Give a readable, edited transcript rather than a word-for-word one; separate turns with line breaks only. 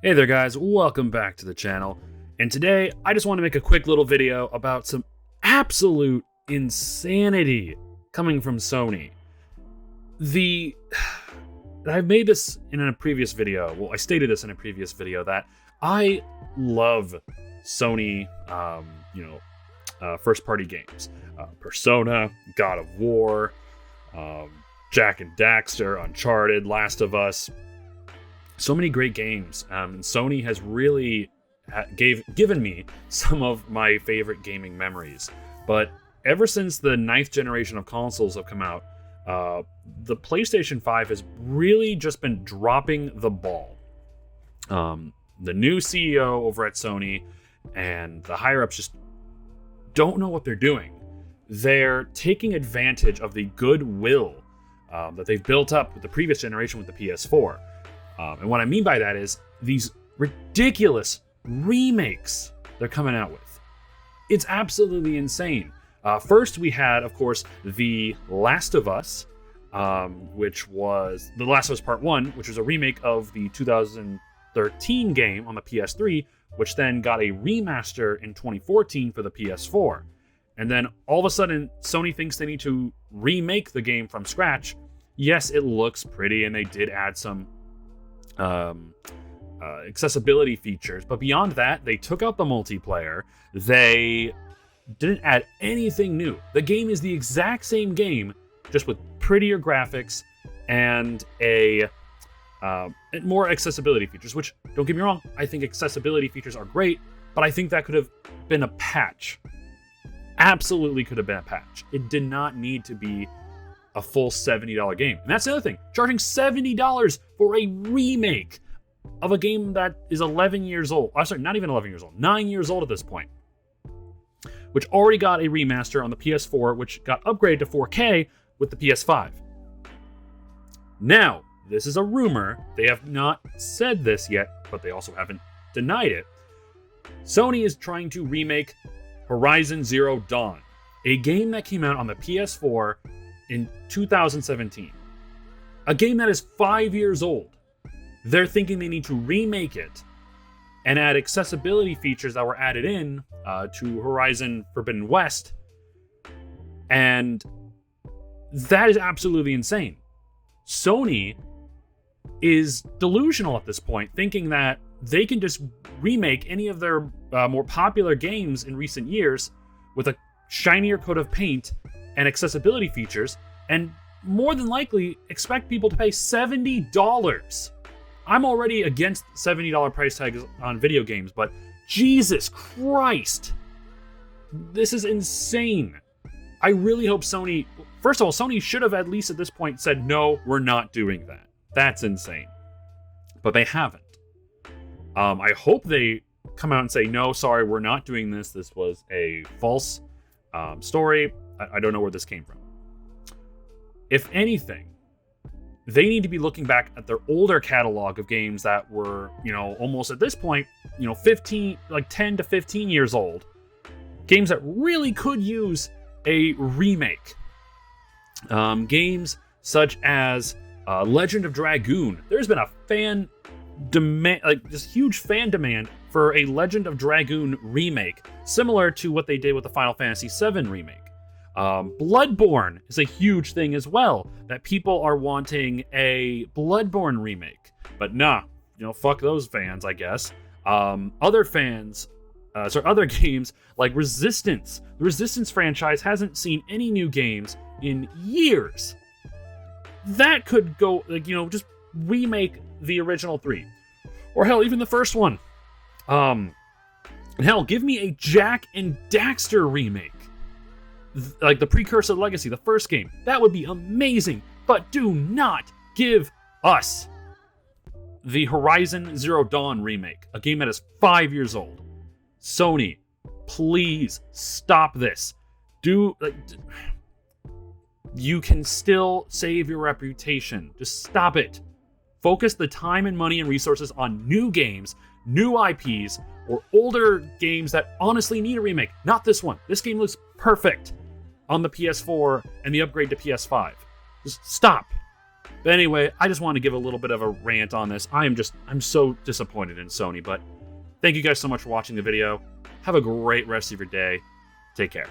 Hey there guys, welcome back to the channel. And today, I just want to make a quick little video about some absolute insanity coming from Sony. I've made this in a previous video, I stated this in a previous video that I love Sony, first party games. Persona, God of War, Jak and Daxter, Uncharted, Last of Us. So many great games, and Sony has really given me some of my favorite gaming memories. But ever since the 9th generation of consoles have come out, the PlayStation 5 has really just been dropping the ball. The new CEO over at Sony and the higher-ups just don't know what they're doing. They're taking advantage of the goodwill that they've built up with the previous generation with the PS4. And what I mean by that is these ridiculous remakes they're coming out with. It's absolutely insane. First, we had, of course, The Last of Us, which was The Last of Us Part 1, which was a remake of the 2013 game on the PS3, which then got a remaster in 2014 for the PS4. And then all of a sudden, Sony thinks they need to remake the game from scratch. Yes, it looks pretty, and they did add some accessibility features, but beyond that, they took out the multiplayer. They didn't add anything new. The game is the exact same game, just with prettier graphics and more accessibility features, which, don't get me wrong, I think accessibility features are great, but I think that could have been a patch. Absolutely could have been a patch. It did not need to be a full $70 game. And that's the other thing. Charging $70 for a remake of a game that is 11 years old. Oh, sorry, not even 11 years old. 9 years old at this point. Which already got a remaster on the PS4, which got upgraded to 4K with the PS5. Now, this is a rumor. They have not said this yet, but they also haven't denied it. Sony is trying to remake Horizon Zero Dawn, a game that came out on the PS4 in 2017. A game that is 5 years old. They're thinking they need to remake it and add accessibility features that were added in to Horizon Forbidden West. And that is absolutely insane. Sony is delusional at this point, thinking that they can just remake any of their more popular games in recent years with a shinier coat of paint and accessibility features, and more than likely expect people to pay $70. I'm already against $70 price tags on video games, but Jesus Christ, this is insane. I really hope Sony, first of all, Sony should have at least at this point said, no, we're not doing that. That's insane. But they haven't. I hope they come out and say, no, sorry, we're not doing this. This was a false story. I don't know where this came from. If anything, they need to be looking back at their older catalog of games that were, almost at this point, 10 to 15 years old. Games that really could use a remake. Games such as Legend of Dragoon. There's been a huge fan demand for a Legend of Dragoon remake, similar to what they did with the Final Fantasy VII remake. Bloodborne is a huge thing as well, that people are wanting a Bloodborne remake. But nah, fuck those fans, I guess. Other games like Resistance. The Resistance franchise hasn't seen any new games in years. That could go, just remake the original 3. Or hell, even the first one. Hell, give me a Jak and Daxter remake. Like the Precursor Legacy, the first game. That would be amazing. But do not give us the Horizon Zero Dawn remake, a game that is 5 years old. Sony, please stop this. You can still save your reputation. Just stop it. Focus the time and money and resources on new games, new IPs, or older games that honestly need a remake. Not this one. This game looks perfect on the PS4 and the upgrade to PS5. Just stop. But anyway, I just want to give a little bit of a rant on this. I'm so disappointed in Sony, but thank you guys so much for watching the video. Have a great rest of your day. Take care.